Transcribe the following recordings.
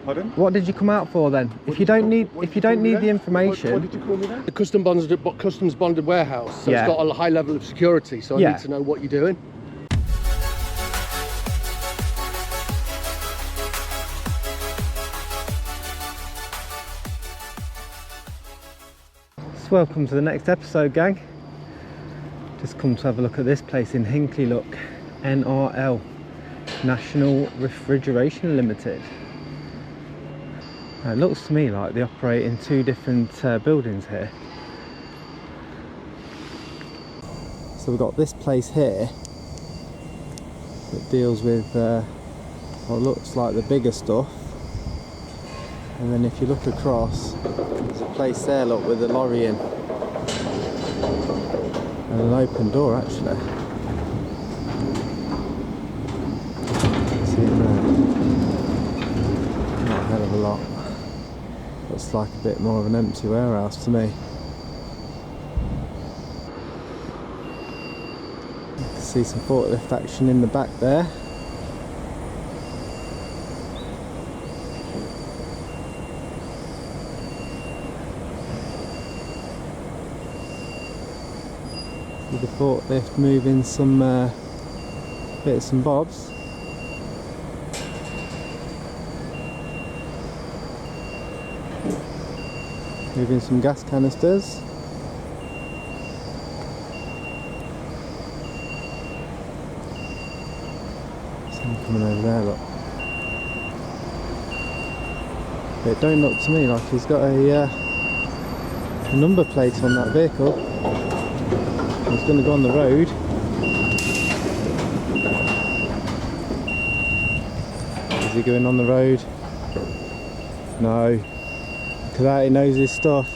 Pardon? What did you come out for then? If you don't need the information. What did you call me then? The customs bonded warehouse, so Yeah. it's got a high level of security, so I Yeah. need to know what you're doing. So welcome to the next episode, gang. Just come to have a look at this place in Hinckley, look. NRL, National Refrigeration Limited. It looks to me like they operate in two different buildings here. So we've got this place here that deals with what looks like the bigger stuff, and then if you look across, there's a place there, look, with a lorry in and an open door actually. See in there, not a hell of a lot. Looks like a bit more of an empty warehouse to me. You can see some forklift action in the back there. With the forklift moving some bits and bobs. Moving some gas canisters. Someone coming over there, look. It don't look to me like he's got a number plate on that vehicle. He's going to go on the road. Is he going on the road? No. Look at that, he knows his stuff.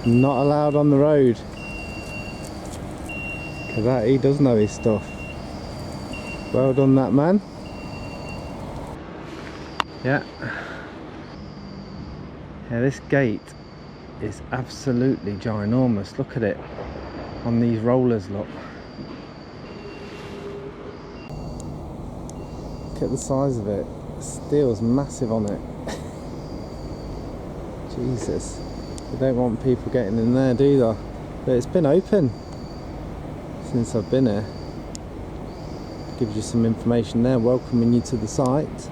Not allowed on the road. Look at that, he does know his stuff. Well done, that man. Yeah. Yeah, this gate is absolutely ginormous. Look at it on these rollers, look. Look at the size of it. The steel's massive on it. Jesus, they don't want people getting in there, do they? But it's been open since I've been here. Gives you some information there, welcoming you to the site.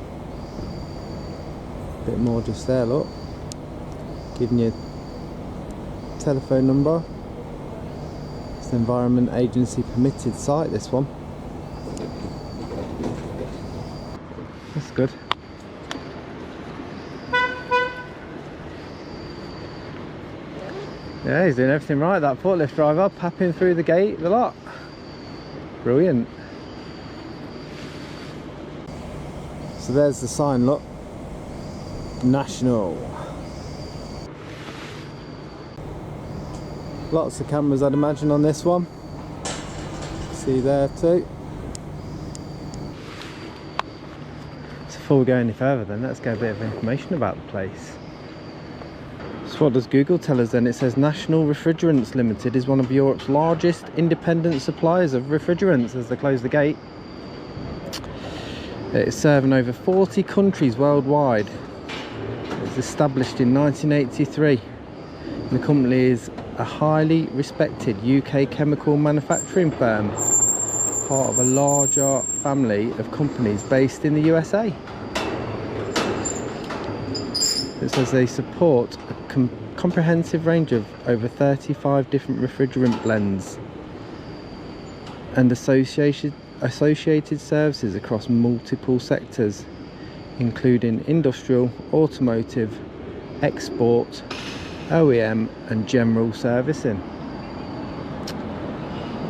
A bit more just there, look. Giving you a telephone number. It's an Environment Agency permitted site, this one. That's good. Yeah, he's doing everything right, that forklift driver, papping through the gate, the lot. Brilliant. So there's the sign, look. National. Lots of cameras, I'd imagine, on this one. See there too. So before we go any further then, let's get a bit of information about the place. So what does Google tell us then? It says National Refrigerants Limited is one of Europe's largest independent suppliers of refrigerants, as they close the gate. It's serving over 40 countries worldwide. It was established in 1983. And the company is a highly respected UK chemical manufacturing firm, part of a larger family of companies based in the USA. It says they support a comprehensive range of over 35 different refrigerant blends and associated services across multiple sectors, including industrial, automotive, export, OEM and general servicing.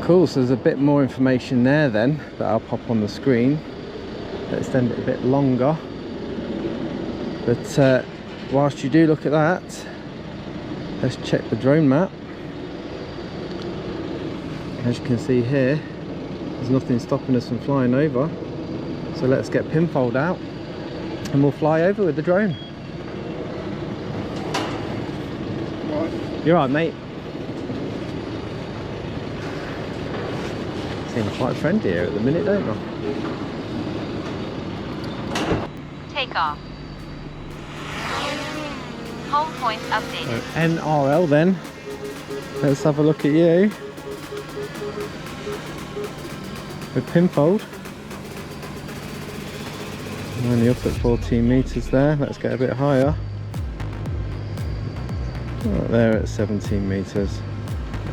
Cool, so there's a bit more information there then that I'll pop on the screen. Let's extend it a bit longer. But whilst you do look at that, let's check the drone map. As you can see here, there's nothing stopping us from flying over. So let's get pinfold out and we'll fly over with the drone. You're right, mate. Seem quite friendly here at the minute, don't they? Takeoff. Home point updated. NRL then. Let's have a look at you. With pinfold. Only up at 14 metres there. Let's get a bit higher. Right there at 17 metres.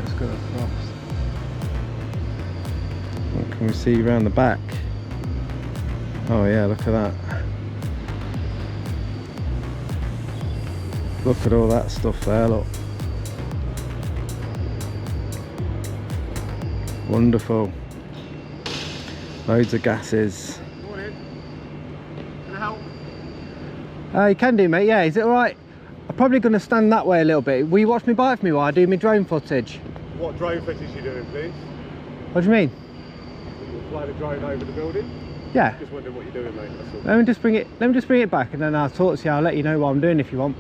Let's go across. What can we see around the back? Oh yeah, look at that. Look at all that stuff there, look. Wonderful. Loads of gases. Morning. Can I help? You can do, mate, yeah. Is it alright? I'm probably going to stand that way a little bit. Will you watch me bike for me while I do my drone footage? What drone footage are you doing, please? What do you mean? You'll fly the drone over the building? Yeah. Just wondering what you're doing, mate, that's all. Let me just bring it back and then I'll talk to you. I'll let you know what I'm doing if you want.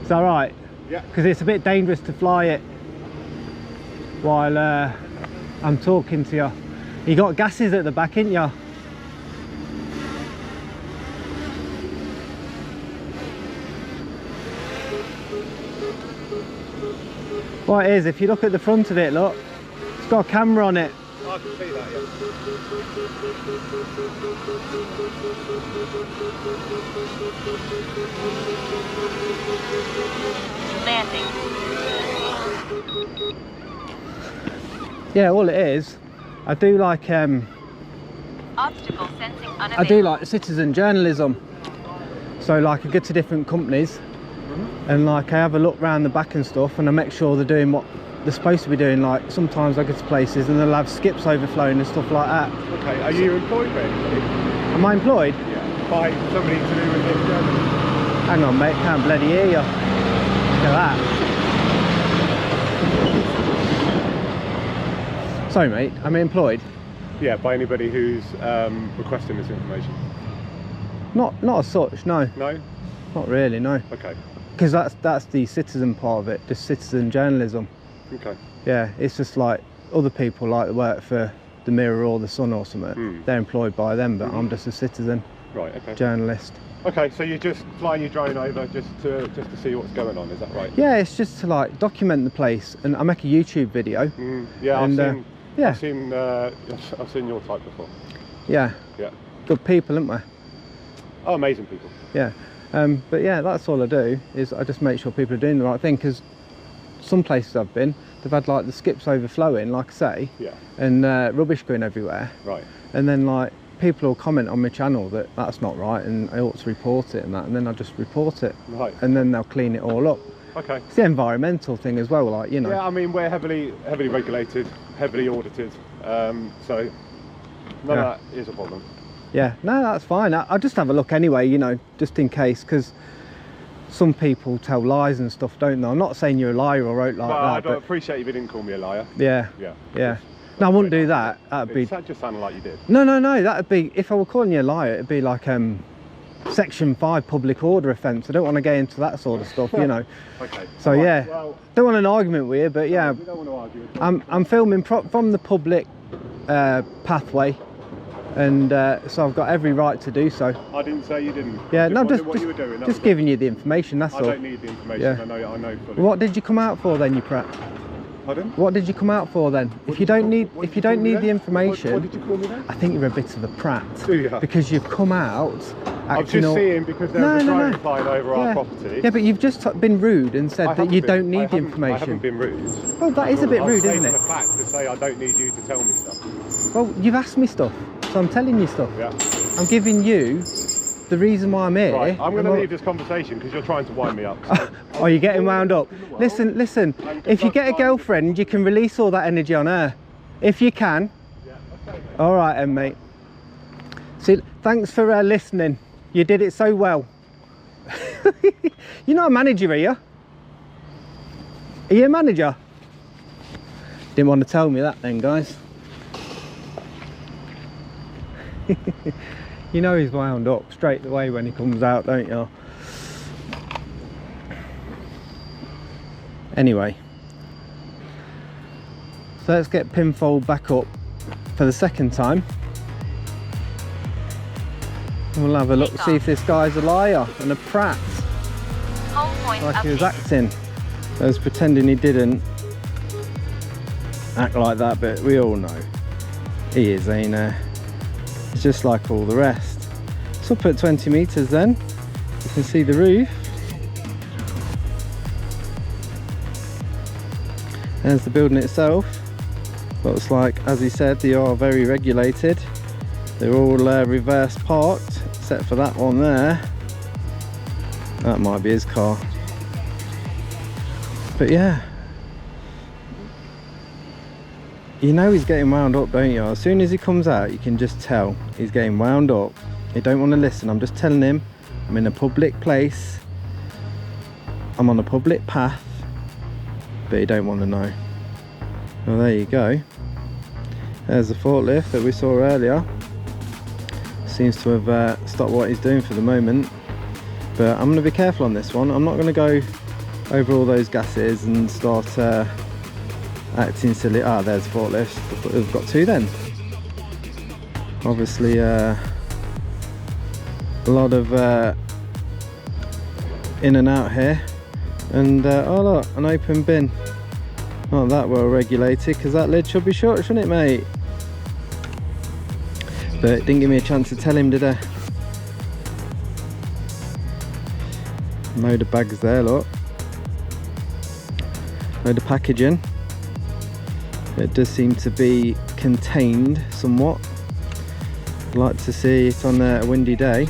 Is that alright? Yeah. Because it's a bit dangerous to fly it while I'm talking to you. You got gases at the back, ain't you? What it is, if you look at the front of it, look, it's got a camera on it. Oh, I can see that, yeah. Landing. Yeah, all it is, I do like Obstacle sensing unavailable. I do like citizen journalism. So like I go to different companies and like I have a look round the back and stuff and I make sure they're doing what they're supposed to be doing. Like sometimes I go to places and they'll have skips overflowing and stuff like that. Okay, are you employed by anybody? Am I employed? Yeah. By somebody to do with this journalism? Hang on mate, can't bloody hear you. Look at that. Sorry mate, am I employed? Yeah, by anybody who's requesting this information? Not as such, no. No? Not really, no. Okay. Because that's the citizen part of it, just citizen journalism. Okay. Yeah, it's just like other people like that work for the Mirror or the Sun or something. They're employed by them, but I'm just a citizen Right, okay. journalist. Okay, so you're just flying your drone over just to see what's going on, is that right? Yeah, it's just to like document the place, and I make a YouTube video. Yeah, And, I've seen your type before. Yeah, Yeah. good people, aren't we? Oh, amazing people. Yeah, but yeah, that's all I do is I just make sure people are doing the right thing, because some places I've been, they've had like the skips overflowing, like I say, Yeah. and rubbish going everywhere. Right. And then like people will comment on my channel that that's not right and I ought to report it and that, and then I just report it. Right. And then they'll clean it all up. Okay. It's the environmental thing as well, like, you know. Yeah, I mean, we're heavily regulated, heavily audited, so none of that is a problem. Yeah, no, that's fine. I'll just have a look anyway, you know, just in case, because some people tell lies and stuff, don't they? I'm not saying you're a liar or out like Well, that. I don't but appreciate you didn't call me a liar. yeah, Yeah. yeah. No, I wouldn't do that. That'd be... It just sounded like you did. No, that'd be... If I were calling you a liar, it'd be like Section 5 public order offence. I don't want to get into that sort of stuff, you know. Okay. So Right, yeah, well, don't want an argument with you, but yeah, we don't want to argue at all. I'm filming from the public pathway, and so I've got every right to do so. I didn't say you didn't. Yeah, no, wondered what you were doing. That just was giving you the information. That's all. all. I don't need the information. Yeah. I know fully. What did you come out for then, you prat? Pardon? What did you come out for then? If you don't need the information, What did you call me then? I think you're a bit of a prat. Do you? Because you've come out I'm acting just all... seeing because there's a drone flying over our property. Yeah, but you've just been rude and said that you don't need the I information. haven't been rude. Well, that is a bit rude, isn't it? It's a fact to say I don't need you to tell me stuff. Well, you've asked me stuff, so I'm telling you stuff. Yeah. I'm giving you the reason why I'm here. Right, I'm going to leave this conversation because you're trying to wind me up. So. Oh, you're getting wound up. Listen, if you get a girlfriend, you can release all that energy on her. If you can. Yeah, okay, mate. All right, then, mate. See, thanks for listening. You did it so well. You're not a manager, are you? Are you a manager? Didn't want to tell me that then, guys. You know he's wound up straight away when he comes out, don't you? Anyway, so let's get pinfold back up for the second time. We'll have a look, see if this guy's a liar and a prat, Home points like he was updated. acting. I was pretending he didn't act like that, but we all know he is, ain't he? It's just like all the rest. It's up at 20 metres then. You can see the roof. There's the building itself. Looks like, as he said, they are very regulated. They're all reverse parked, except for that one there. That might be his car. But yeah, you know he's getting wound up, don't you? As soon as he comes out, you can just tell he's getting wound up. He don't want to listen. I'm just telling him I'm in a public place, I'm on a public path, but he don't want to know. Well, there you go. There's the forklift that we saw earlier. Seems to have stopped what he's doing for the moment, but I'm going to be careful on this one. I'm not going to go over all those gases and start acting silly. Ah, there's forklifts. We've got two then. Obviously a lot of in and out here, and oh look, an open bin. Not that well regulated, because that lid should be shut, shouldn't it, mate? But it didn't give me a chance to tell him, did I? Load of bags there, look. Load of packaging. It does seem to be contained somewhat. I'd like to see it on a windy day.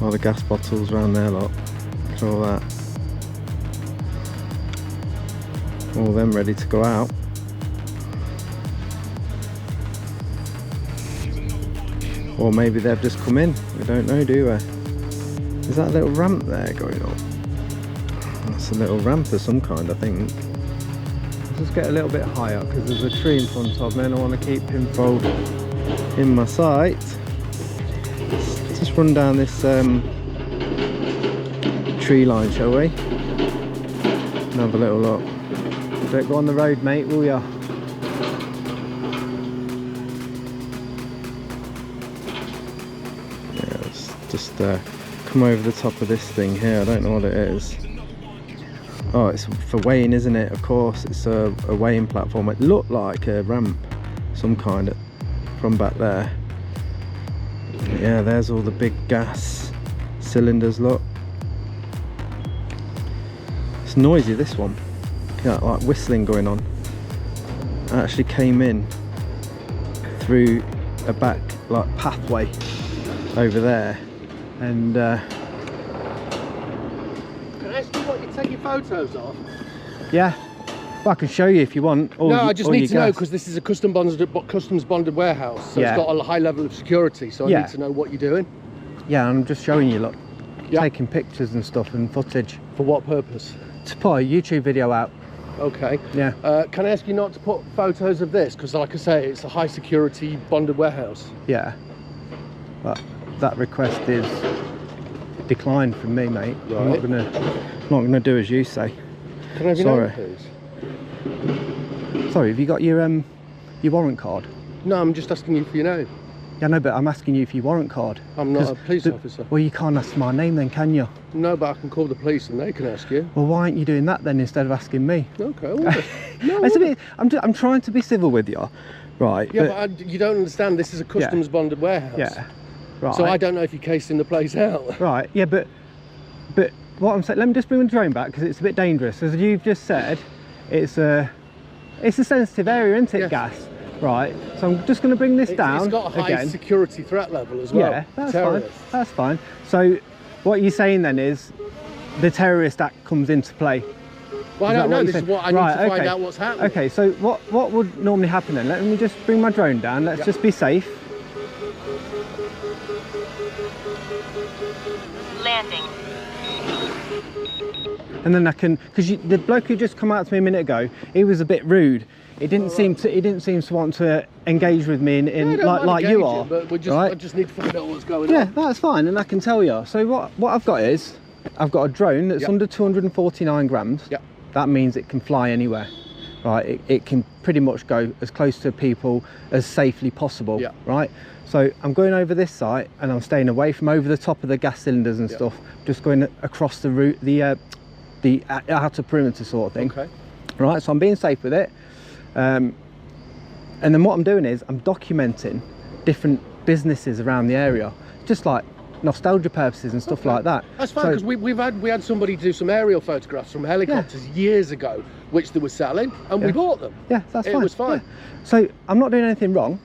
A lot of gas bottles around there, look. Look at all that. All them ready to go out. Or maybe they've just come in. We don't know, do we? Is that a little ramp there going on? That's a little ramp of some kind, I think. Let's just get a little bit higher, because there's a tree in front of me and I want to keep him folded in my sight. Let's just run down this tree line, shall we? And have a little look. Don't go on the road, mate, will ya? Yeah, let's just come over the top of this thing here. I don't know what it is. Oh, it's for weighing, isn't it? Of course, it's a weighing platform. It looked like a ramp, some kind of, from back there. Yeah, there's all the big gas cylinders, look. It's noisy, this one. Yeah, like whistling going on. I actually came in through a back like pathway over there, and Can I ask you what you're taking photos of? yeah, well, I can show you if you want. No, I just need to know, because this is a customs bonded warehouse, so Yeah. it's got a high level of security, so I Yeah. need to know what you're doing. Yeah, I'm just showing you, look. Yeah. Taking pictures and stuff and footage For what purpose? to put a YouTube video out. Okay. Yeah. Can I ask you not to put photos of this? Because like I say, it's a high security bonded warehouse. Yeah, but that request is declined from me, mate. I'm Right. not gonna do as you say. Can I have your Sorry. name, please? Sorry, have you got your warrant card? No, I'm just asking you for your name. Yeah, no, but I'm asking you for your warrant card. I'm not 'Cause a police officer. Well, you can't ask my name then, can you? No, but I can call the police and they can ask you. Well, why aren't you doing that then instead of asking me? Okay, all right. No, It's a all bit, I'm trying to be civil with you, right? yeah, but you don't understand, this is a customs bonded warehouse. yeah, right. So I don't know if you're casing the place out. Right, yeah, but what I'm saying, let me just bring the drone back, because it's a bit dangerous. As you've just said, it's a sensitive area, isn't it, Yes. gas? Right, so I'm just going to bring this down It's got a high again. security threat level as well. Yeah, that's Terrorists. fine. That's fine. So what you're saying then is the Terrorist Act comes into play. Well, I Is that don't know. what This you're is saying? what I need Right, to find okay. out what's happening. Okay, so what would normally happen then? Let me just bring my drone down. Let's just be safe. Landing. And then I can, because the bloke who just come out to me a minute ago, he was a bit rude. He didn't seem to want to engage with me in I don't mind like you engaging, are. But I right? just need to find out what's going Yeah, on. that's fine, and I can tell you. So what I've got is, I've got a drone that's Yep. under 249 grams. Yep. That means it can fly anywhere. right, it can pretty much go as close to people as safely possible, Yeah. right? So I'm going over this site and I'm staying away from over the top of the gas cylinders and Yeah. stuff, just going across the route, the outer perimeter sort of thing. Okay. Right, so I'm being safe with it. And then what I'm doing is I'm documenting different businesses around the area, just like nostalgia purposes and stuff like that. That's fine, So- because we had somebody do some aerial photographs from helicopters years ago, which they were selling, and we Yeah. bought them. Yeah, that's It fine. was fine. Yeah. So I'm not doing anything wrong.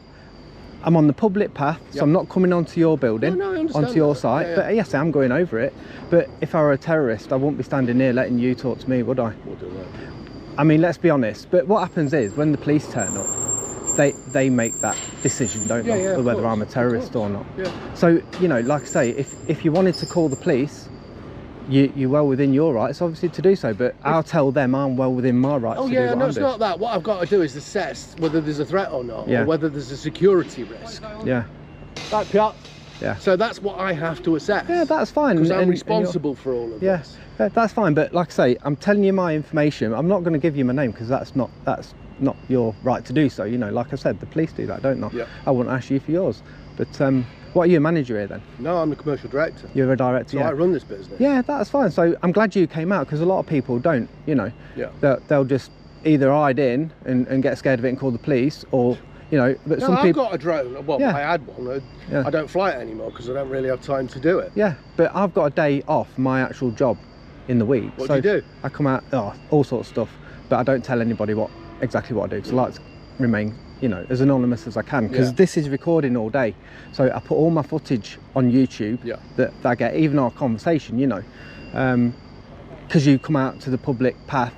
I'm on the public path, so Yep. I'm not coming onto your building, No, I understand onto your that. site. Yeah, yeah. But yes, I am going over it. But if I were a terrorist, I wouldn't be standing here letting you talk to me, would I? We'll do that. I mean, let's be honest. But what happens is when the police turn up, they make that decision, don't Yeah, they, yeah, of whether course, I'm a of terrorist course. or not. Yeah. So you know, like I say, if you wanted to call the police, you're well within your rights, obviously, to do so. But I'll tell them I'm well within my rights Oh to do yeah, what no, I'm it's doing. not that. What I've got to do is assess whether there's a threat or not, Yeah. or whether there's a security risk. Yeah, Right, Piotr? yeah. So that's what I have to assess. Yeah, that's fine. Because I'm And you're- responsible for all of Yeah, this. that's fine. But like I say, I'm telling you my information. I'm not going to give you my name because that's not your right to do so. You know, like I said, the police do that, don't they? Yeah. I wouldn't ask you for yours. But what are you, a manager here then? No, I'm the commercial director. You're a director. So Yeah. I run this business. Yeah, that's fine. So I'm glad you came out because a lot of people don't. You know, Yeah. they'll just either hide in and get scared of it and call the police, or you know. But No, some I've people. got a drone. Well, Yeah. I had one. Yeah. I don't fly it anymore because I don't really have time to do it. Yeah, but I've got a day off my actual job in the week. What so do you do? I come out, all sorts of stuff, but I don't tell anybody exactly what I do because I like to remain, you know, as anonymous as I can because Yeah. this is recording all day. So I put all my footage on YouTube Yeah. that I get, even our conversation, you know, because you come out to the public path,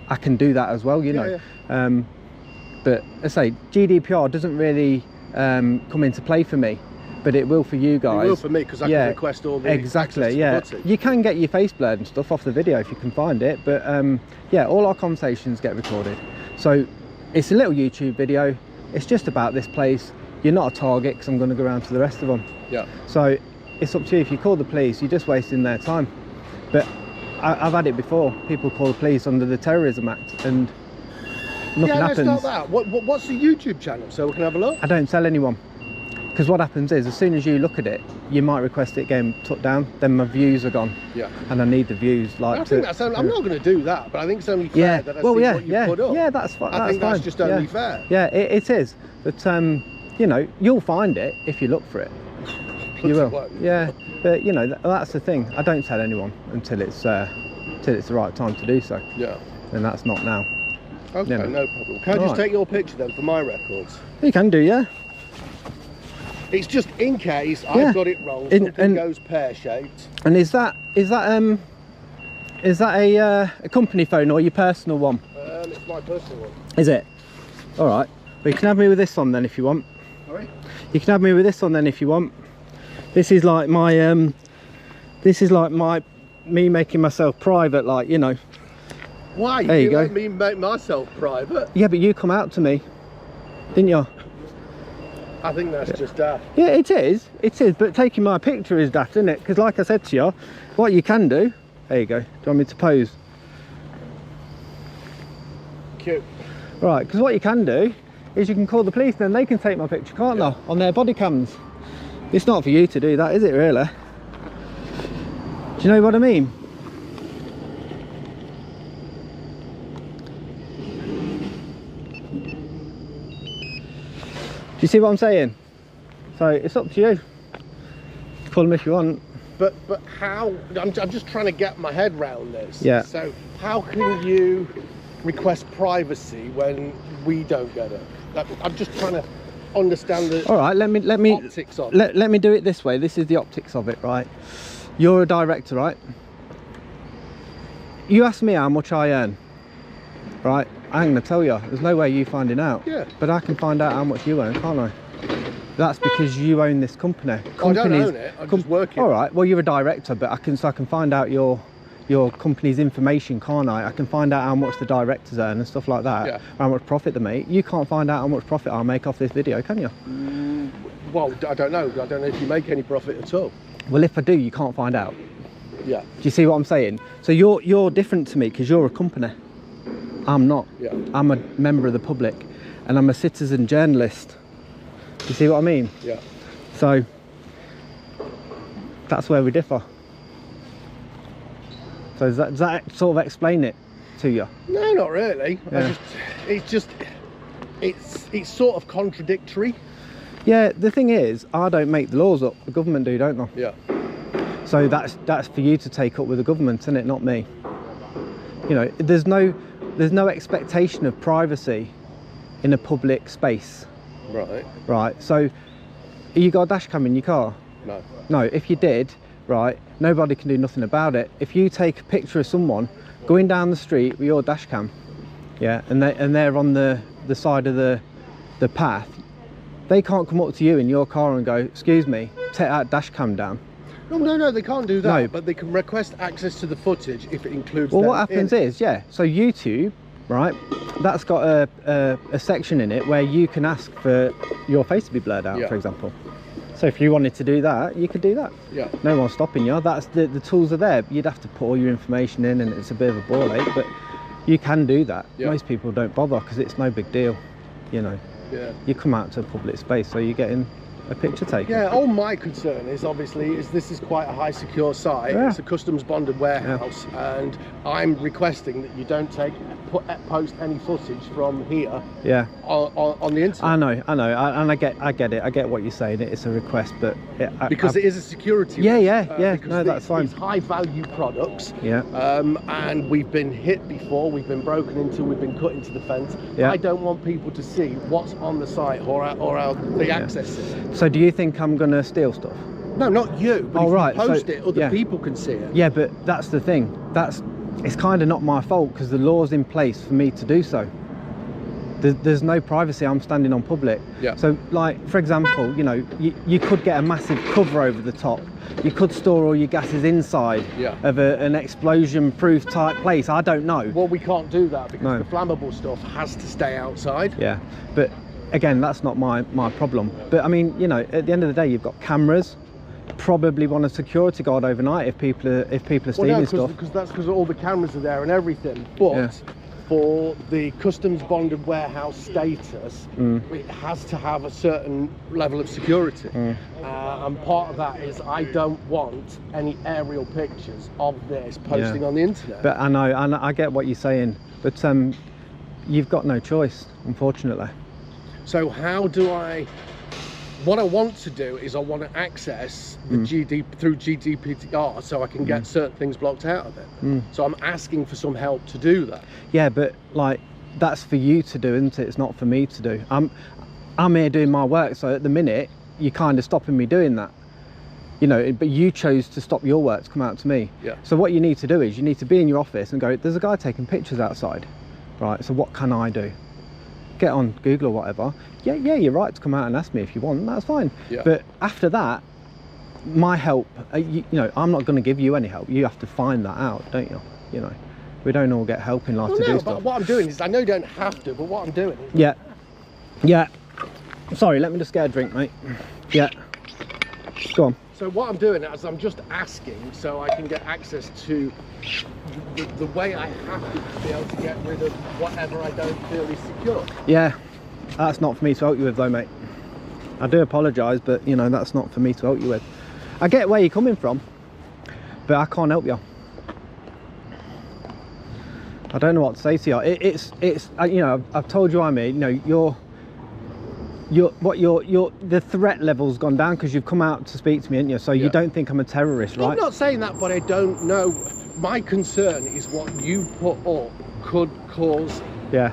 I can do that as well, you know. Yeah. But I say GDPR doesn't really come into play for me, but it will for you guys. It will for me because I Yeah, can request all the exactly. access to Yeah, footage. you can get your face blurred and stuff off the video if you can find it, but yeah, all our conversations get recorded. So it's a little YouTube video. It's just about this place. You're not a target because I'm going to go around to the rest of them. Yeah. So it's up to you. If you call the police, you're just wasting their time. But I've had it before. People call the police under the Terrorism Act and nothing Yeah, happens. it's not that. What's the YouTube channel so we can have a look? I don't tell anyone because what happens is as soon as you look at it, you might request it getting took down. Then my views are gone, Yeah. and I need the views. Like I think that's only, I'm not going to do that, but I think it's only fair yeah. that I Well, see yeah, what you yeah, put up. yeah. That's fine. I think that's fine. just only yeah. fair. Yeah, it is. But you know, you'll find it if you look for it. You will. won't. Yeah, but you know that's the thing. I don't tell anyone until it's the right time to do so, Yeah. and that's not now. Okay, Yeah. no problem. Can I just Right. take your picture then for my records? You can do, yeah. It's just in case Yeah. I've got it wrong, In- something and- goes pear-shaped. And is that a company phone or your personal one? It's my personal one. Is it? All right. Well, you can have me with this on then if you want. Sorry? You can have me with this on then if you want. This is like my me making myself private, like, you know. Why? There you go. Let me make myself private. Yeah, but you come out to me, didn't you? I think that's just daft. Yeah, it is, but taking my picture is daft, isn't it? Because like I said to you, what you can do, there you go. Do you want me to pose? Cute. Right, because what you can do is you can call the police, then they can take my picture, can't they? On their body cams. It's not for you to do that, is it, really? Do you know what I mean? Do you see what I'm saying? So it's up to you. Call them if you want. But how? I'm just trying to get my head round this. Yeah. So how can you request privacy when we don't get it? I'm just trying to understand the All right, let me optics of it. let me do it this way. This is the optics of it, right? You're a director, right? You ask me how much I earn, right? I'm going to tell you. There's no way you finding out. Yeah. But I can find out how much you earn, can't I? That's because you own this company. I don't own it. I'm just working. All right. Well, you're a director, but I can find out your company's information, can't I? I can find out how much the directors earn and stuff like that. Yeah. How much profit they make. You can't find out how much profit I'll make off this video, can you? Well, I don't know. I don't know if you make any profit at all. Well, if I do, you can't find out. Yeah. Do you see what I'm saying? So you're different to me because you're a company. I'm not. Yeah. I'm a member of the public, and I'm a citizen journalist. You see what I mean? Yeah. So that's where we differ. So does that sort of explain it to you? No, not really. Yeah. It's sort of contradictory. Yeah, the thing is, I don't make the laws up. The government do, don't they? Yeah. So that's for you to take up with the government, isn't it? Not me. You know, there's no expectation of privacy in a public space. Right. Right. So you got a dash cam in your car? No. No. If you did, right, nobody can do nothing about it. If you take a picture of someone going down the street with your dash cam, yeah, and they're on the side of the path, they can't come up to you in your car and go, excuse me, take that dash cam down. No, they can't do that. No. But they can request access to the footage if it includes. Well, them what happens in it. is, yeah, so YouTube, right, that's got a section in it where you can ask for your face to be blurred out, Yeah. for example. So if you wanted to do that, you could do that. Yeah. No one's stopping you. That's the tools are there. You'd have to put all your information in, and it's a bit of a ball ache, but you can do that. Yeah. Most people don't bother because it's no big deal, you know. Yeah. You come out to a public space, so you're getting a picture taken. Yeah, all my concern is obviously this is quite a high secure site. Yeah. It's a customs bonded warehouse, and I'm requesting that you don't post any footage from here Yeah. on the internet. I know, and I get it. I get what you're saying. It's a request, but Because it is a security Yeah, risk, yeah. because No, that's fine. It's high value products. Yeah. And we've been hit before, we've been broken into, we've been cut into the fence. Yeah. I don't want people to see what's on the site or how they access it. So do you think I'm gonna steal stuff? No, not you, but Oh, if right, you post so- it, other yeah. people can see it. Yeah, but that's the thing. It's kind of not my fault because the law's in place for me to do so. There's no privacy. I'm standing on public. Yeah. So, like, for example, you know, you could get a massive cover over the top. You could store all your gases inside Yeah. of an explosion-proof type place. I don't know. Well, we can't do that because No. the flammable stuff has to stay outside. Yeah, but again, that's not my problem. But I mean, you know, at the end of the day, you've got cameras. Probably want a security guard overnight if people are stealing stuff. because that's because all the cameras are there and everything. But Yeah. for the customs bonded warehouse status, Mm. it has to have a certain level of security. And part of that is I don't want any aerial pictures of this posting Yeah. on the internet. But I know, and I get what you're saying, but you've got no choice, unfortunately. So how do what I want to do is I want to access the through GDPR so I can get certain things blocked out of it. So I'm asking for some help to do that. Yeah, but like that's for you to do, isn't it? It's not for me to do. I'm here doing my work, so at the minute you're kind of stopping me doing that. You know, but you chose to stop your work to come out to me. Yeah. So what you need to do is you need to be in your office and go, there's a guy taking pictures outside, right? So what can I do? Get on Google or whatever. Yeah, you're right to come out and ask me if you want. That's fine. Yeah. But after that, my help, you know, I'm not going to give you any help. You have to find that out, don't you? You know, we don't all get help in life Well, to do no, stuff. but what I'm doing is I know you don't have to, but what I'm doing is Yeah. Sorry, let me just get a drink, mate. Yeah. Go on. so what I'm doing is I'm just asking so I can get access to the way I have to be able to get rid of whatever I don't feel is secure. Yeah. That's not for me to help you with though, mate. I do apologise, but you know, that's not for me to help you with. I get where you're coming from, but I can't help you. I don't know what to say to you. It's you know, I've told you I'm here. You know, the threat level's gone down because you've come out to speak to me, haven't you? So you don't think I'm a terrorist, right? I'm not saying that, but I don't know. My concern is what you put up could cause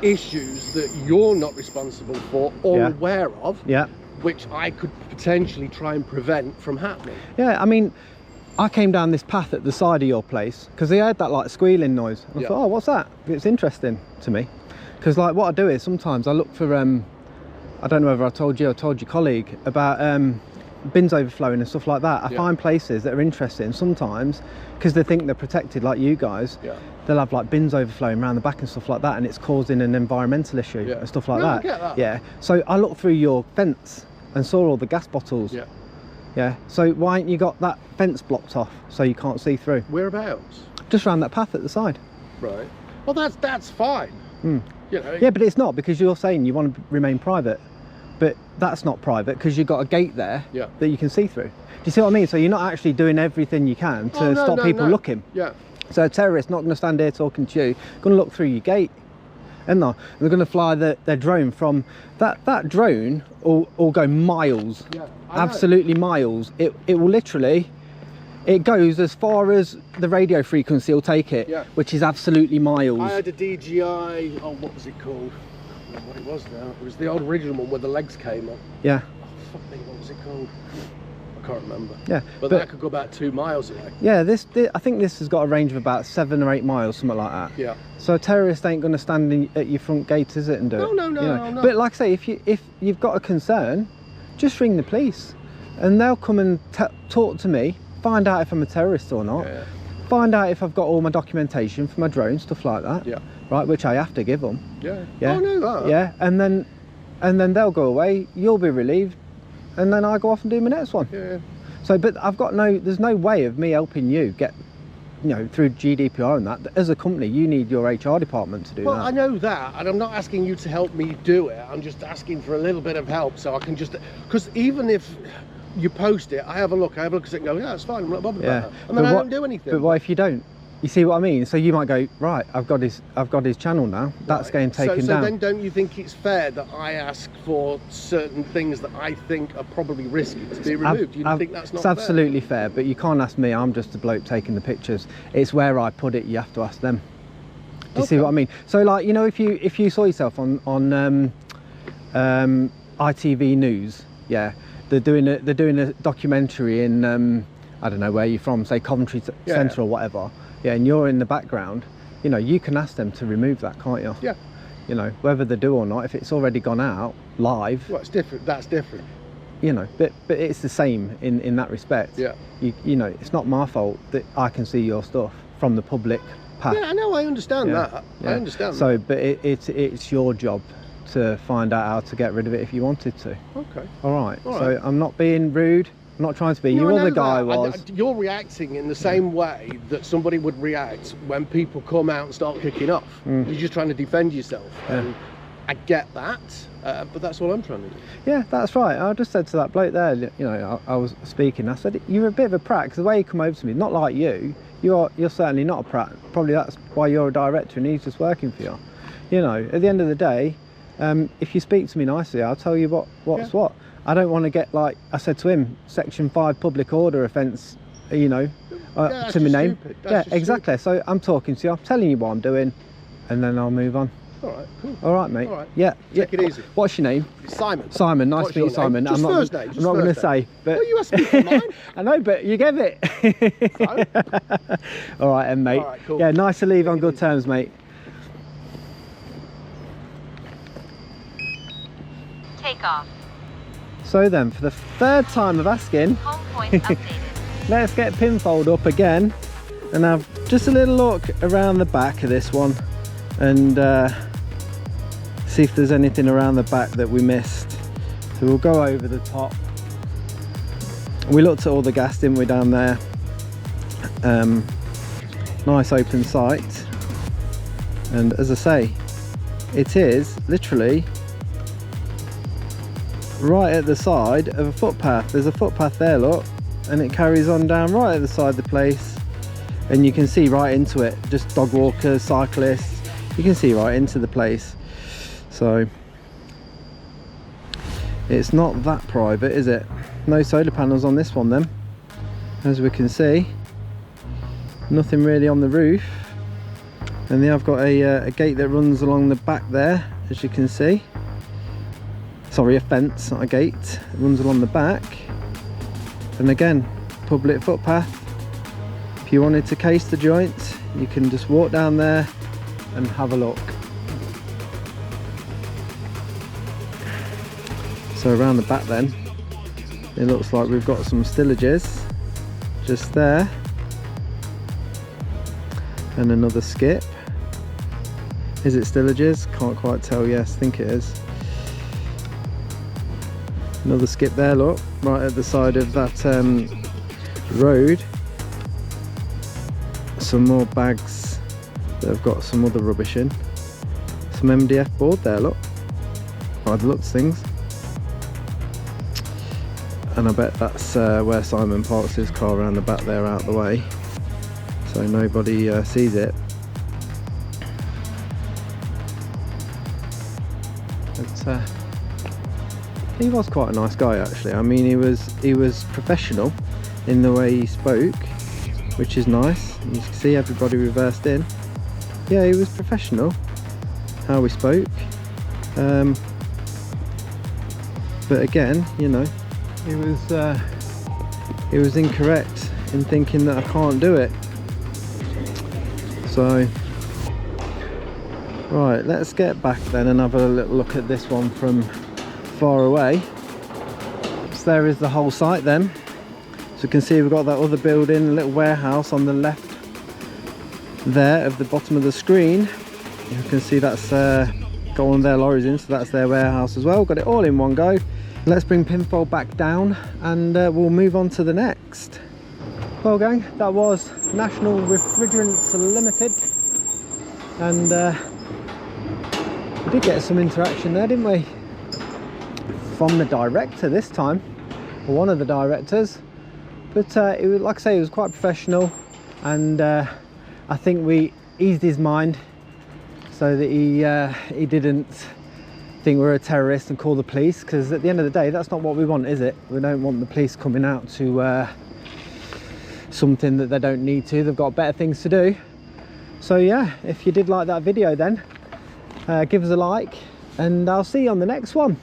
issues that you're not responsible for or aware of, which I could potentially try and prevent from happening. Yeah, I mean, I came down this path at the side of your place because they heard that like squealing noise. And I thought, oh, what's that? It's interesting to me because like what I do is sometimes I look for I don't know whether I told you or told your colleague about bins overflowing and stuff like that. I find places that are interesting sometimes because they think they're protected, like you guys. They'll have like bins overflowing around the back and stuff like that, and it's causing an environmental issue and stuff like that. I get that. Yeah. So I looked through your fence and saw all the gas bottles. Yeah. So why ain't you got that fence blocked off so you can't see through? Whereabouts? Just round that path at the side. Right. Well, that's fine. You know, yeah, but it's not, because you're saying you want to remain private, but that's not private because you've got a gate there that you can see through. Do you see what I mean? So you're not actually doing everything you can to stop people looking. Yeah. So a terrorist not going to stand here talking to you, going to look through your gate, and they're going to fly their drone from that drone will go miles, absolutely miles. It will literally, it goes as far as the radio frequency will take it, which is absolutely miles. I had a DJI, oh, what was it called? I don't know what it was now. It was the old original one where the legs came on. Yeah. Oh, fuck me, what was it called? I can't remember. Yeah. But that could go about 2 miles away. Yeah, I think this has got a range of about 7 or 8 miles, something like that. Yeah. So a terrorist ain't going to stand at your front gate, is it, and do it? No. But like I say, if you've got a concern, just ring the police, and they'll come and talk to me, find out if I'm a terrorist or not, find out if I've got all my documentation for my drone, stuff like that. Yeah. Right, which I have to give them. Yeah. Yeah. I know that. Yeah, and then they'll go away. You'll be relieved, and then I go off and do my next one. Yeah. So, but there's no way of me helping you get, through GDPR and that. As a company, you need your HR department to do that. Well, I know that, and I'm not asking you to help me do it. I'm just asking for a little bit of help, so I can just, because even if you post it, I have a look at it and go, yeah, it's fine, I'm not bothered about it, and then I don't do anything. But what if you don't? You see what I mean? So you might go, right, I've got his channel now. That's getting taken down. So then don't you think it's fair that I ask for certain things that I think are probably risky to be removed? You think that's not fair? It's absolutely fair, but you can't ask me. I'm just a bloke taking the pictures. It's where I put it. You have to ask them. Do you see what I mean? So like, if you saw yourself on ITV News, they're doing a documentary in I don't know where you're from, say Coventry Centre or whatever. Yeah, and you're in the background, you can ask them to remove that, can't you? Yeah. Whether they do or not, if it's already gone out live. Well, it's different. That's different. But it's the same in that respect. Yeah. It's not my fault that I can see your stuff from the public path. Yeah, I know. I understand that. Yeah. I understand. So, but it's your job to find out how to get rid of it if you wanted to. Okay. All right. So I'm not being rude. I'm not trying to be. Your other guy was. You're reacting in the same way that somebody would react when people come out and start kicking off. You're just trying to defend yourself. And I get that, but that's all I'm trying to do. Yeah, that's right. I just said to that bloke there, I was speaking. I said, you're a bit of a prat, because the way you come over to me, not like you. You're certainly not a prat. Probably that's why you're a director and he's just working for you. At the end of the day, if you speak to me nicely, I'll tell you what's what. I don't want to get, like I said to him, Section 5 public order offence, to my name. Yeah, exactly. Stupid. So I'm talking to you, I'm telling you what I'm doing, and then I'll move on. All right, cool. All right, mate. All right. Yeah. Take it easy. What's your name? Simon. Simon. Nice to meet you, Simon. Just I'm not going to say. But well, you asked me for mine. I know, but you gave it. So? All right, then, mate. All right, cool. Yeah, nice to leave on good terms, mate. Take off. So then, for the 3rd time of asking, Home point updated. Let's get pinfold up again and have just a little look around the back of this one and see if there's anything around the back that we missed. So we'll go over the top. We looked at all the gas, didn't we, down there? Nice open sight, and as I say, it is literally right at the side of a footpath. There's a footpath there, look, and it carries on down right at the side of the place, and you can see right into it. Just dog walkers, cyclists, you can see right into the place. So it's not that private, is it? No solar panels on this one then, as we can see. Nothing really on the roof, and then I've got a gate that runs along the back there, as you can see. Sorry, a fence, not a gate. It runs along the back, and again, public footpath. If you wanted to case the joint, you can just walk down there and have a look. So around the back then, it looks like we've got some stillages just there, and another skip. Is it stillages? Can't quite tell. Yes, I think it is. Another skip there, look, right at the side of that road. Some more bags that have got some other rubbish in. some MDF board there, look, by the looks of things. And I bet that's where Simon parks his car around the back there, out the way, so nobody sees it. But he was quite a nice guy actually. I mean, he was professional in the way he spoke, which is nice. You can see everybody reversed in. Yeah, he was professional how he spoke. But again, you know, he was incorrect in thinking that I can't do it. So right, let's get back then and have a little look at this one from far away. So there is the whole site then. So you can see we've got that other building, a little warehouse on the left there of the bottom of the screen. You can see that's got one of their lorries in, so that's their warehouse as well. Got it all in one go. Let's bring pinfold back down and we'll move on to the next. Well gang, that was National Refrigerants Limited, and we did get some interaction there, didn't we? From the director this time, or one of the directors. But it was, like I say, it was quite professional, and I think we eased his mind so that he didn't think we're a terrorist and call the police, because at the end of the day, that's not what we want, is it? We don't want the police coming out to something that they don't need to. They've got better things to do. So yeah, if you did like that video, then give us a like, and I'll see you on the next one.